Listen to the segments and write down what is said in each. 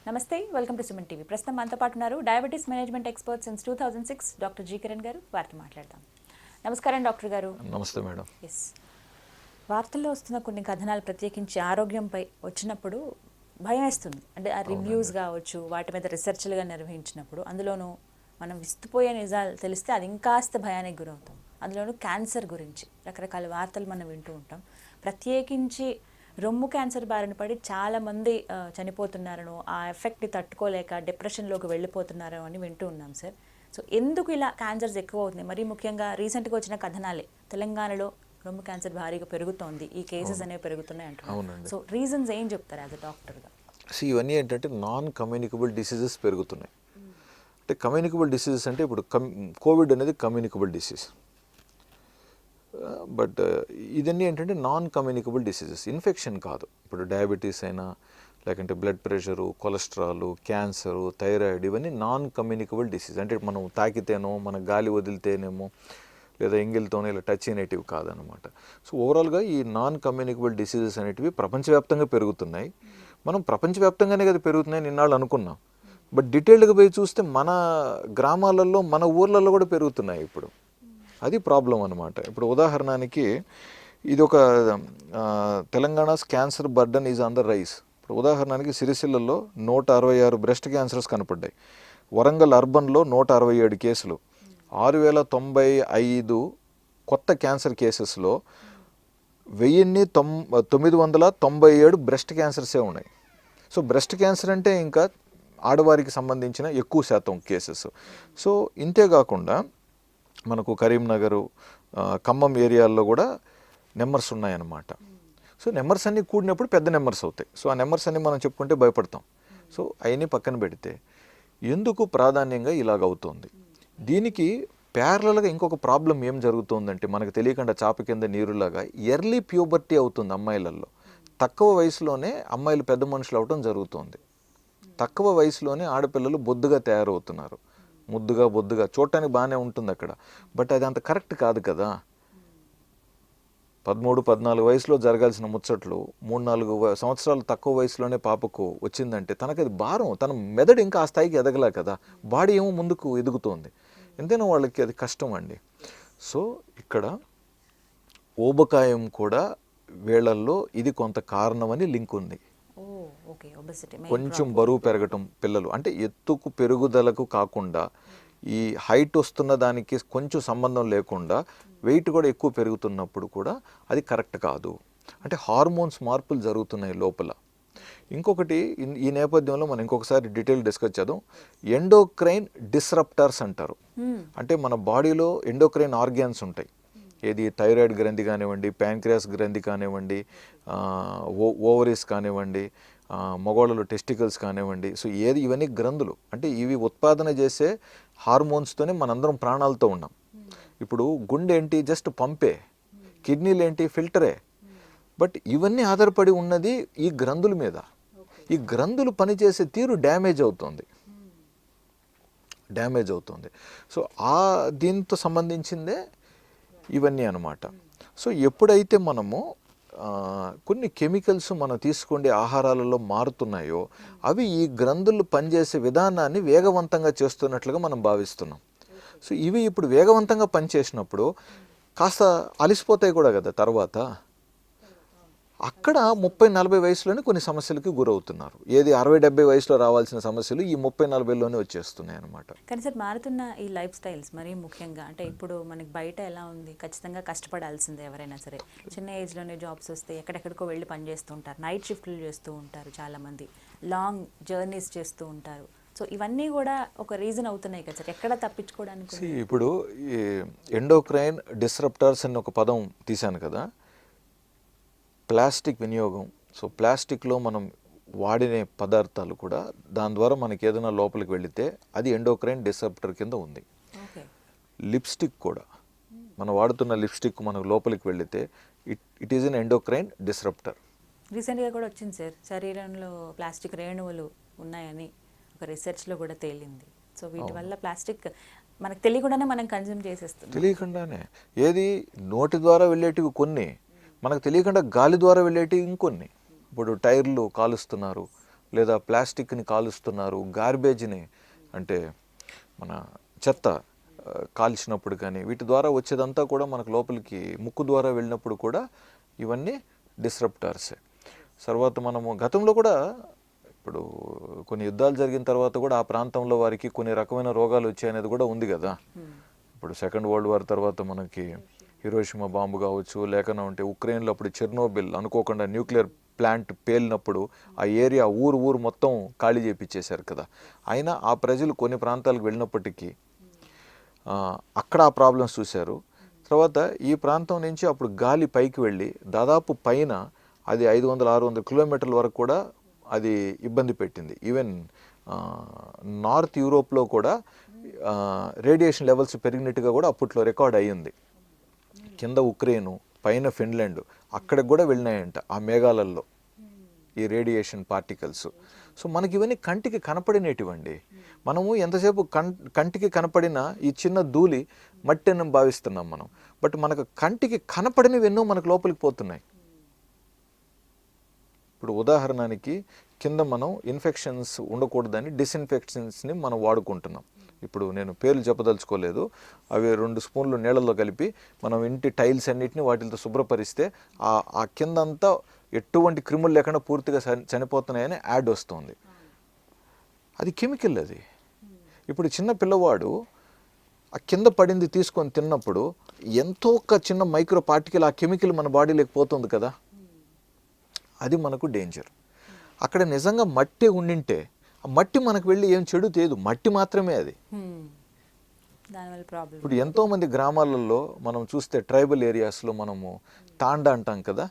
నమస్తే, welcome to Suman TV. ప్రస్తుతం మనతో పాటు ఉన్నారు diabetes management expert since 2006 doctor G Kiran గారు. వారితో మాట్లాడదాం. నమస్కారం డాక్టర్ గారు. నమస్తే మేడం. ఎస్, వార్తల్లో వస్తున్న కొన్ని కథనాలు ప్రత్యేకించి ఆరోగ్యంపై వచ్చినప్పుడు భయం వేస్తుంది. అంటే ఆ రివ్యూస్ కావచ్చు, వాటి మీద రీసెర్చ్లుగా నిర్వహించినప్పుడు అందులోనూ మనం విస్తుపోయే నిజాలు తెలిస్తే అది ఇంకాస్త భయానికి గురవుతాం. అందులోనూ క్యాన్సర్ గురించి రకరకాల వార్తలు మనం వింటూ ఉంటాం. ప్రత్యేకించి రొమ్ము క్యాన్సర్ బారిన పడి చాలామంది చనిపోతున్నారనో, ఆ ఎఫెక్ట్ని తట్టుకోలేక డిప్రెషన్లోకి వెళ్ళిపోతున్నారో అని వింటూ ఉన్నాం సార్. సో ఎందుకు ఇలా క్యాన్సర్స్ ఎక్కువ అవుతున్నాయి? మరీ ముఖ్యంగా రీసెంట్గా వచ్చిన కథనాలే తెలంగాణలో రొమ్ము క్యాన్సర్ భారీగా పెరుగుతోంది, ఈ కేసెస్ అనేవి పెరుగుతున్నాయి అంటున్నారు. సో రీజన్స్ ఏం చెప్తారు యాజ్ అ డాక్టర్గా? ఇవన్నీ ఏంటంటే నాన్ కమ్యూనికబుల్ డిసీజెస్ పెరుగుతున్నాయి. అంటే కమ్యూనికబుల్ డిసీజెస్ అంటే ఇప్పుడు కోవిడ్ అనేది కమ్యూనికబుల్ డిసీజ్, బట్ ఇదన్నీ ఏంటంటే నాన్ కమ్యూనికబుల్ డిసీజెస్, ఇన్ఫెక్షన్ కాదు. ఇప్పుడు డయాబెటీస్ అయినా, లేకంటే blood pressure, cholesterol, cancer, thyroid, ఇవన్నీ నాన్ కమ్యూనికబుల్ డిసీజ్. అంటే మనం తాకితేనో, మన గాలి వదిలితేనేమో, లేదా ఎంగిల్తోనే ఇలా టచ్ అయినటివి కాదనమాట. సో ఓవరాల్గా ఈ నాన్ కమ్యూనికబుల్ డిసీజెస్ అనేటివి ప్రపంచవ్యాప్తంగా పెరుగుతున్నాయి. మనం ప్రపంచవ్యాప్తంగానే కదా పెరుగుతున్నాయి నిన్నాళ్ళు అనుకున్నాం, బట్ డీటెయిల్డ్గా పోయి చూస్తే మన గ్రామాలలో, మన ఊర్లలో కూడా పెరుగుతున్నాయి ఇప్పుడు. అది ప్రాబ్లం అనమాట. ఇప్పుడు ఉదాహరణకి ఇది ఒక Telangana's cancer burden is on the rice. ఇప్పుడు ఉదాహరణకి సిరిసిల్లలో 166 బ్రెస్ట్ క్యాన్సర్స్ కనపడ్డాయి. వరంగల్ అర్బన్లో 167 కేసులు, 6095 కొత్త క్యాన్సర్ కేసెస్లో 1997 బ్రెస్ట్ క్యాన్సర్సే ఉన్నాయి. సో బ్రెస్ట్ క్యాన్సర్ అంటే ఇంకా ఆడవారికి సంబంధించిన ఎక్కువ శాతం కేసెస్. సో ఇంతేకాకుండా మనకు కరీంనగర్, ఖమ్మం ఏరియాల్లో కూడా నెంబర్స్ ఉన్నాయన్నమాట. సో నెంబర్స్ అన్నీ కూడినప్పుడు పెద్ద నెంబర్స్ అవుతాయి. సో ఆ నెంబర్స్ అన్నీ మనం చెప్పుకుంటే భయపడతాం. సో అవన్నీ పక్కన పెడితే ఎందుకు ప్రాధాన్యంగా ఇలాగవుతుంది? దీనికి ప్యారలల్గా ఇంకొక ప్రాబ్లం ఏం జరుగుతుందంటే, మనకు తెలియకుండా చాప కింద నీరులాగా ఎర్లీ ప్యూబర్టీ అవుతుంది అమ్మాయిలలో. తక్కువ వయసులోనే అమ్మాయిలు పెద్ద మనుషులు అవటం జరుగుతుంది. తక్కువ వయసులోనే ఆడపిల్లలు బొద్దుగా తయారవుతున్నారు. ముద్దుగా బొద్దుగా చూడటానికి బాగానే ఉంటుంది అక్కడ, బట్ అది అంత కరెక్ట్ కాదు కదా. 13-14 వయసులో జరగాల్సిన ముచ్చట్లు 3-4 సంవత్సరాలు తక్కువ వయసులోనే పాపకు వచ్చిందంటే తనకు అది భారం. తన మెదడు ఇంకా ఆ స్థాయికి ఎదగలే కదా, బాడీ ఏమో ముందుకు ఎదుగుతోంది. ఎంతైనా వాళ్ళకి అది కష్టం అండి. సో ఇక్కడ ఊబకాయం కూడా వీళ్ళల్లో ఇది కొంత కారణమని లింక్ ఉంది. కొంచెం బరువు పెరగటం, పిల్లలు అంటే ఎత్తుకు పెరుగుదలకు కాకుండా ఈ హైట్ వస్తున్న దానికి కొంచెం సంబంధం లేకుండా వెయిట్ కూడా ఎక్కువ పెరుగుతున్నప్పుడు కూడా అది కరెక్ట్ కాదు. అంటే హార్మోన్స్ మార్పులు జరుగుతున్నాయి లోపల. ఇంకొకటి ఈ నేపథ్యంలో మనం ఇంకొకసారి డీటెయిల్ డిస్కస్ చేద్దాం. ఎండోక్రైన్ డిస్రప్టర్స్ అంటారు. అంటే మన బాడీలో ఎండోక్రైన్ ఆర్గాన్స్ ఉంటాయి. ఏది థైరాయిడ్ గ్రంథి కానివ్వండి, ప్యాంక్రియాస్ గ్రంథి కానివ్వండి, ఓవరీస్ కానివ్వండి, మగవాళ్ళలో టెస్టికల్స్ కానివ్వండి. సో ఏది ఇవన్నీ గ్రంథులు. అంటే ఇవి ఉత్పాదన చేసే హార్మోన్స్తోనే మనందరం ప్రాణాలతో ఉన్నాం. ఇప్పుడు గుండె ఏంటి, జస్ట్ పంపే. కిడ్నీలు ఏంటి, ఫిల్టరే. బట్ ఇవన్నీ ఆధారపడి ఉన్నది ఈ గ్రంథుల మీద. ఈ గ్రంథులు పనిచేసే తీరు డ్యామేజ్ అవుతుంది. సో దీంతో సంబంధించిందే ఇవన్నీ అన్నమాట. సో ఎప్పుడైతే మనము కొన్ని కెమికల్స్ మనం తీసుకునే ఆహారాలలో మారుతున్నాయో అవి ఈ గ్రంథులు పనిచేసే విధానాన్ని వేగవంతంగా చేస్తున్నట్లుగా మనం భావిస్తున్నాం. సో ఇవి ఇప్పుడు వేగవంతంగా పనిచేసినప్పుడు కాస్త అలిసిపోతాయి కూడా కదా తర్వాత. అక్కడ 30-40 వయసులోనే కొన్ని సమస్యలకి గురవుతున్నారు. ఏది 60-70 వయసులో రావాల్సిన సమస్యలు ఈ 30-40లోనే వచ్చేస్తున్నాయి అనమాట. కానీ సార్, మారుతున్న ఈ లైఫ్ స్టైల్స్ మరీ ముఖ్యంగా, అంటే ఇప్పుడు మనకి బయట ఎలా ఉంది, ఖచ్చితంగా కష్టపడాల్సిందే ఎవరైనా సరే. చిన్న ఏజ్లోనే జాబ్స్ వస్తే ఎక్కడెక్కడికో వెళ్ళి పనిచేస్తూ ఉంటారు, నైట్ షిఫ్ట్లు చేస్తూ ఉంటారు, చాలామంది లాంగ్ జర్నీస్ చేస్తూ ఉంటారు. సో ఇవన్నీ కూడా ఒక రీజన్ అవుతున్నాయి కదా సార్, ఎక్కడ తప్పించుకోవడానికి? ఇప్పుడు ఈ ఎండోక్రైన్ డిస్రప్టర్స్ అని ఒక పదం తీశాను కదా. ప్లాస్టిక్ వినియోగం. సో ప్లాస్టిక్లో మనం వాడిన పదార్థాలు కూడా దాని ద్వారా మనకి ఏదైనా లోపలికి వెళితే అది ఎండోక్రైన్ డిస్రప్టర్ కింద ఉంది. లిప్స్టిక్ కూడా, మనం వాడుతున్న లిప్స్టిక్ మనకు లోపలికి వెళితే it is an endocrine disruptor. రీసెంట్గా కూడా వచ్చింది సార్, శరీరంలో ప్లాస్టిక్ రేణువులు ఉన్నాయని ఒక రీసెర్చ్లో కూడా తేలింది. సో వీటి వల్ల ప్లాస్టిక్ మనకు తెలియకుండానే మనం కన్జ్యూమ్ చేసేస్తాం. తెలియకుండానే ఏది నోటి ద్వారా వెళ్ళేటివి కొన్ని, మనకు తెలియకుండా గాలి ద్వారా వెళ్ళేటివి ఇంకొన్ని. ఇప్పుడు టైర్లు కాలుస్తున్నారు, లేదా ప్లాస్టిక్ని కాలుస్తున్నారు, గార్బేజ్ని అంటే మన చెత్త కాల్చినప్పుడు కానీ వీటి ద్వారా వచ్చేదంతా కూడా మనకు లోపలికి ముక్కు ద్వారా వెళ్ళినప్పుడు కూడా ఇవన్నీ డిస్రప్టార్సే. తర్వాత మనము గతంలో కూడా ఇప్పుడు కొన్ని యుద్ధాలు జరిగిన తర్వాత కూడా ఆ ప్రాంతంలో వారికి కొన్ని రకమైన రోగాలు వచ్చాయనేది కూడా ఉంది కదా. ఇప్పుడు సెకండ్ వరల్డ్ వార్ తర్వాత మనకి హిరోషిమా బాంబు కావచ్చు, లేకనా ఉంటే ఉక్రెయిన్లో అప్పుడు చెర్నోబిల్ అనుకోకుండా న్యూక్లియర్ ప్లాంట్ పేలినప్పుడు ఆ ఏరియా ఊరు మొత్తం ఖాళీ చేయించేశారు కదా. అయినా ఆ ప్రజలు కొన్ని ప్రాంతాలకు వెళ్ళినప్పటికీ అక్కడ ఆ ప్రాబ్లమ్స్ చూశారు. తర్వాత ఈ ప్రాంతం నుంచి అప్పుడు గాలి పైకి వెళ్ళి దాదాపు పైన అది 500-600 కిలోమీటర్ల వరకు కూడా అది ఇబ్బంది పెట్టింది. ఈవెన్ నార్త్ యూరోప్లో కూడా రేడియేషన్ లెవెల్స్ పెరిగినట్టుగా కూడా అప్పట్లో రికార్డ్ అయ్యింది. కింద ఉక్రెయిన్, పైన ఫిన్లాండ్, అక్కడికి కూడా వెళ్ళినాయంట ఆ మేఘాలల్లో ఈ రేడియేషన్ పార్టికల్స్. సో మనకి ఇవన్నీ కంటికి కనపడినటువండి. మనము ఎంతసేపు కంటికి కనపడిన ఈ చిన్న ధూళి మట్టి అని భావిస్తున్నాం మనం. బట్ మనకు కంటికి కనపడినవి ఎన్నో మనకు లోపలికి పోతున్నాయి. ఇప్పుడు ఉదాహరణకి కింద మనం ఇన్ఫెక్షన్స్ ఉండకూడదని డిస్ఇన్ఫెక్షన్స్ని మనం వాడుకుంటున్నాం. ఇప్పుడు నేను పేర్లు చెప్పదలుచుకోలేదు. అవి 2 స్పూన్లు నీళ్ళల్లో కలిపి మనం ఇంటి టైల్స్ అన్నిటిని వాటితో శుభ్రపరిస్తే ఆ కిందంతా ఎటువంటి క్రిములు లేకుండా పూర్తిగా చనిపోతున్నాయని యాడ్ వస్తుంది. అది కెమికల్. అది ఇప్పుడు చిన్న పిల్లవాడు ఆ కింద పడింది తీసుకొని తిన్నప్పుడు ఎంతో ఒక చిన్న మైక్రో పార్టికల్ ఆ కెమికల్ మన బాడీలోకి పోతుంది కదా. అది మనకు డేంజర్. అక్కడ నిజంగా మట్టి ఉండింటే ఆ మట్టి మనకు వెళ్ళి ఏం చెడు తేదు, మట్టి మాత్రమే అది. ఇప్పుడు ఎంతోమంది గ్రామాలలో మనం చూస్తే ట్రైబల్ ఏరియాస్లో మనము తాండా అంటాం కదా,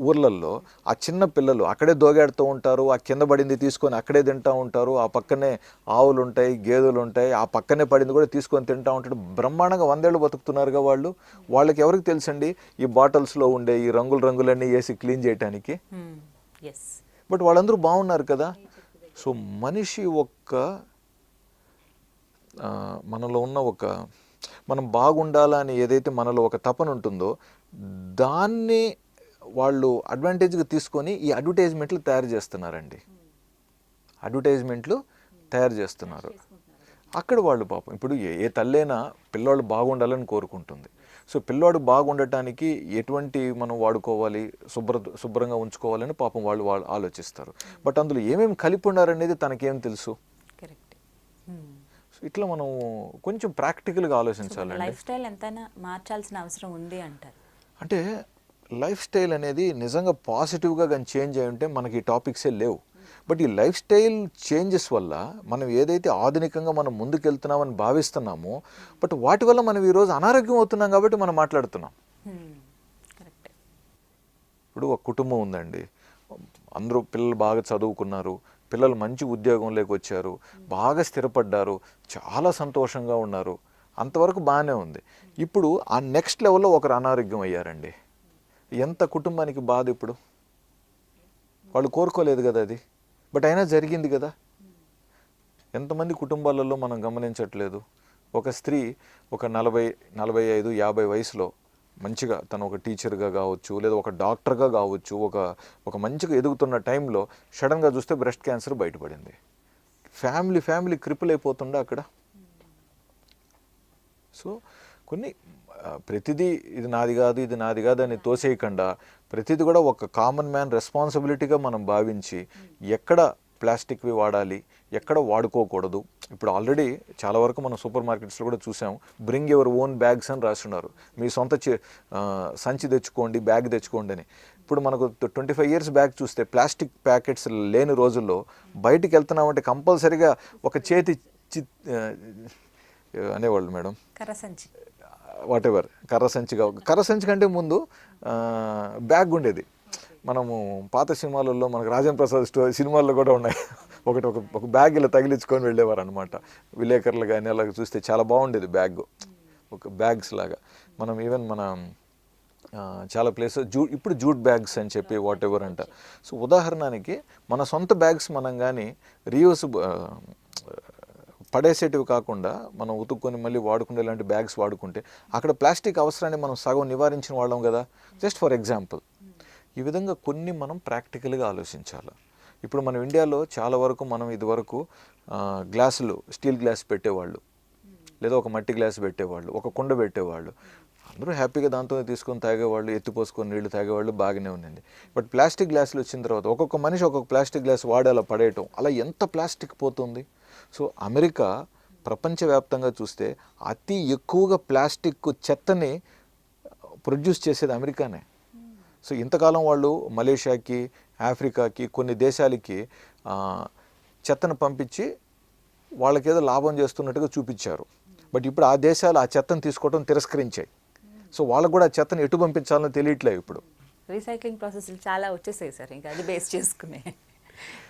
ఊర్లల్లో ఆ చిన్న పిల్లలు అక్కడే దోగాడుతూ ఉంటారు. ఆ కింద పడింది తీసుకొని అక్కడే తింటూ ఉంటారు. ఆ పక్కనే ఆవులు ఉంటాయి, గేదెలు ఉంటాయి, ఆ పక్కనే పడింది కూడా తీసుకొని తింటూ ఉంటాడు. బ్రహ్మాండంగా 100 ఏళ్ళు బతుకుతున్నారుగా వాళ్ళు. వాళ్ళకి ఎవరికి తెలుసండి ఈ బాటిల్స్లో ఉండే ఈ రంగులన్నీ వేసి క్లీన్ చేయడానికి. బట్ వాళ్ళందరూ బాగున్నారు కదా. సో మనిషి మనలో ఉన్న మనం బాగుండాలని ఏదైతే మనలో ఒక తపన ఉంటుందో దాన్ని వాళ్ళు అడ్వాంటేజ్గా తీసుకొని ఈ అడ్వర్టైజ్మెంట్లు తయారు చేస్తున్నారండి. అడ్వర్టైజ్మెంట్లు తయారు చేస్తున్నారు. అక్కడ వాళ్ళు పాపం ఇప్పుడు ఏ తల్లైనా పిల్లోళ్ళు బాగుండాలని కోరుకుంటుంది. సో పిల్లోడు బాగుండటానికి ఎటువంటి మనం వాడుకోవాలి, శుభ్రంగా ఉంచుకోవాలని పాపం వాళ్ళు ఆలోచిస్తారు. బట్ అందులో ఏమేమి కలిపి ఉన్నారనేది తనకేం తెలుసు. సో ఇట్లా మనం కొంచెం ప్రాక్టికల్గా ఆలోచించాలండి. లైఫ్ స్టైల్ ఎంతైనా మార్చాల్సిన అవసరం ఉంది అంటారు. అంటే లైఫ్ స్టైల్ అనేది నిజంగా పాజిటివ్గా కానీ చేంజ్ అయి ఉంటే మనకి ఈ టాపిక్సే లేవు. బట్ ఈ లైఫ్ స్టైల్ చేంజెస్ వల్ల మనం ఏదైతే ఆధునికంగా మనం ముందుకెళ్తున్నామని భావిస్తున్నామో బట్ వాటి వల్ల మనం ఈరోజు అనారోగ్యం అవుతున్నాం కాబట్టి మనం మాట్లాడుతున్నాం. ఇప్పుడు ఒక కుటుంబం ఉందండి, అందరూ పిల్లలు బాగా చదువుకున్నారు, పిల్లలు మంచి ఉద్యోగంలోకి వచ్చారు, బాగా స్థిరపడ్డారు, చాలా సంతోషంగా ఉన్నారు, అంతవరకు బాగానే ఉంది. ఇప్పుడు ఆ నెక్స్ట్ లెవెల్లో ఒకరు అనారోగ్యం అయ్యారండి. ఎంత కుటుంబానికి బాధ. ఇప్పుడు వాళ్ళు కోరుకోలేదు కదా అది, బట్ అయినా జరిగింది కదా. ఎంతమంది కుటుంబాలలో మనం గమనించట్లేదు. ఒక స్త్రీ ఒక 40-45-50 వయసులో మంచిగా తను ఒక టీచర్గా కావచ్చు, లేదా ఒక డాక్టర్గా కావచ్చు, ఒక మంచిగా ఎదుగుతున్న టైంలో సడన్గా చూస్తే బ్రెస్ట్ క్యాన్సర్ బయటపడింది. ఫ్యామిలీ క్రిపుల్ అయిపోతుండే అక్కడ. సో ప్రతిదీ ఇది నాది కాదు అని తోసేయకుండా ప్రతిదీ కూడా ఒక కామన్ మ్యాన్ రెస్పాన్సిబిలిటీగా మనం భావించి ఎక్కడ ప్లాస్టిక్వి వాడాలి, ఎక్కడ వాడుకోకూడదు. ఇప్పుడు ఆల్రెడీ చాలా వరకు మనం సూపర్ మార్కెట్స్లో కూడా చూసాం, బ్రింగ్ యువర్ ఓన్ బ్యాగ్స్ అని రాస్తున్నారు. మీ సొంత సంచి తెచ్చుకోండి, బ్యాగ్ తెచ్చుకోండి అని. ఇప్పుడు మనకు 25 ఇయర్స్ బ్యాక్ చూస్తే ప్లాస్టిక్ ప్యాకెట్స్ లేని రోజుల్లో బయటికి వెళ్తున్నామంటే కంపల్సరీగా ఒక చేతి అనేవాళ్ళు మేడం, కర్రసంచి, వాటెవర్, కర్రసంచి కంటే ముందు బ్యాగ్ ఉండేది. మనము పాత సినిమాలలో మనకు రాజేంద్ర ప్రసాద్ సినిమాల్లో కూడా ఉన్నాయి. ఒక బ్యాగ్ ఇలా తగిలించుకొని వెళ్ళేవారు అనమాట. విలేకరులు కానీ అలాగ చూస్తే చాలా బాగుండేది బ్యాగ్, ఒక బ్యాగ్స్ లాగా. మనం ఈవెన్ మన చాలా ప్లేసెస్ ఇప్పుడు జూట్ బ్యాగ్స్ అని చెప్పి వాటెవర్ అంట. సో ఉదాహరణకి మన సొంత బ్యాగ్స్ మనం కానీ రీయూస్ పడేసేటివి కాకుండా మనం ఉతుక్కొని మళ్ళీ వాడుకునే ఇలాంటి బ్యాగ్స్ వాడుకుంటే అక్కడ ప్లాస్టిక్ అవసరాన్ని మనం సగం నివారించిన వాళ్ళం కదా. జస్ట్ ఫర్ ఎగ్జాంపుల్ ఈ విధంగా కొన్ని మనం ప్రాక్టికల్గా ఆలోచించాలి. ఇప్పుడు మనం ఇండియాలో చాలా వరకు మనం ఇదివరకు గ్లాసులు స్టీల్ గ్లాస్ పెట్టేవాళ్ళు, లేదా ఒక మట్టి గ్లాస్ పెట్టేవాళ్ళు, ఒక కుండ పెట్టేవాళ్ళు. అందరూ హ్యాపీగా దాంతో తీసుకొని తాగేవాళ్ళు, ఎత్తిపోసుకొని నీళ్లు తాగేవాళ్ళు, బాగానే ఉండింది. బట్ ప్లాస్టిక్ గ్లాసులు వచ్చిన తర్వాత ఒక్కొక్క మనిషి ఒక్కొక్క ప్లాస్టిక్ గ్లాస్ వాడి అలా పడేయటం, అలా ఎంత ప్లాస్టిక్ పోతుంది. సో అమెరికా ప్రపంచవ్యాప్తంగా చూస్తే అతి ఎక్కువగా ప్లాస్టిక్ చెత్తని ప్రొడ్యూస్ చేసేది అమెరికానే. సో ఇంతకాలం వాళ్ళు మలేషియాకి, ఆఫ్రికాకి, కొన్ని దేశాలకి చెత్తను పంపించి వాళ్ళకేదో లాభం చేస్తున్నట్టుగా చూపించారు. బట్ ఇప్పుడు ఆ దేశాలు ఆ చెత్తను తీసుకోవడం తిరస్కరించాయి. సో వాళ్ళకు కూడా ఆ చెత్తను ఎటు పంపించాలో తెలియట్లేదు ఇప్పుడు. రీసైక్లింగ్ ప్రాసెస్లు చాలా వచ్చేసాయి సార్, ఇంకా అది బేస్ చేసుకునే.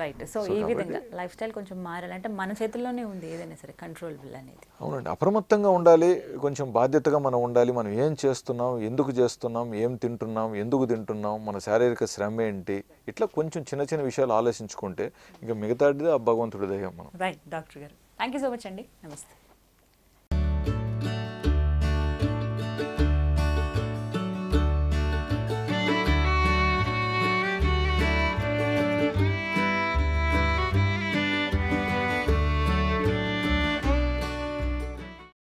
రైట్. సో ఈ విధంగా లైఫ్ స్టైల్ కొంచెం మారాలంటే మన చేతుల్లోనే ఉంది ఏదైనా సరే కంట్రోలబుల్ అనేది. అవునండి, అప్రమత్తంగా ఉండాలి, కొంచెం బాధ్యతగా మనం ఉండాలి. మనం ఏం చేస్తున్నాం, ఎందుకు చేస్తున్నాం, ఏం తింటున్నాం, ఎందుకు తింటున్నాం, మన శారీరక శ్రమ ఏంటి, ఇట్లా కొంచెం చిన్న చిన్న విషయాలు ఆలోచించుకుంటే ఇంకా మిగతాది ఆ భగవంతుడి దయ మనం. రైట్ డాక్టర్ గారు, థ్యాంక్ యూ సో మచ్ అండి. నమస్తే.